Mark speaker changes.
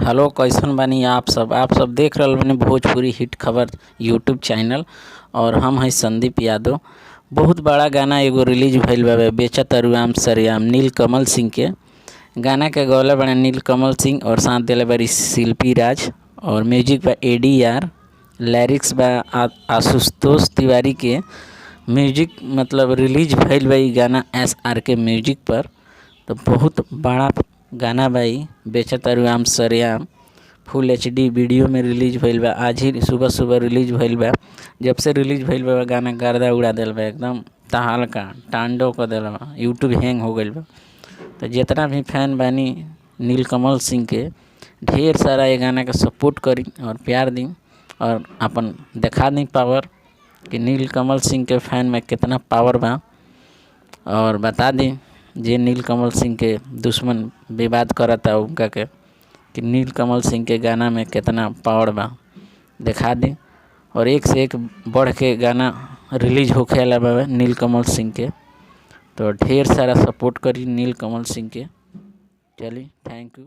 Speaker 1: Hello, कैसन बानी आप सब देख रहल बानी भोजपुरी हिट खबर यूट्यूब चैनल। और हम हैं संदीप यादव। बहुत बड़ा गाना एगो रिलीज भइल बा बेचत अरुआम सरेआम नीलकमल सिंह के। गाना के गौले बने नीलकमल सिंह और साथ दिले बारी शिल्पी राज। और म्यूजिक बा ADR, लिरिक्स बा आशुतोष तिवारी के। म्यूजिक मतलब रिलीज भइल बा गाना SRK म्यूजिक पर। तो बहुत बड़ा गाना भाई बेचत अरुआम सरेआम फुल HD वीडियो में रिलीज भइल बा। आज ही सुबह सुबह रिलीज भइल बा। जब से रिलीज भइल बा गाना गर्दा उड़ा दिल बा, एकदम तहलका तांडव कर दिल बा, यूट्यूब हैंग हो गइल बा। तो जितना भी फैन बानी नीलकमल सिंह के, ढेर सारा ये गाना के सपोर्ट करी और प्यार दी और अपन दिखा दी पावर कि नीलकमल सिंह के फैन में कितना पावर बा। और बता दी जे नीलकमल सिंह के दुश्मन विवाद करता उनका के कि नीलकमल सिंह के गाना में कितना पावर बा, दिखा दी। और एक से एक बढ़ के गाना रिलीज होखे वाला बा नीलकमल सिंह के। तो ढेर सारा सपोर्ट करी नीलकमल सिंह के। चलिए, थैंक यू।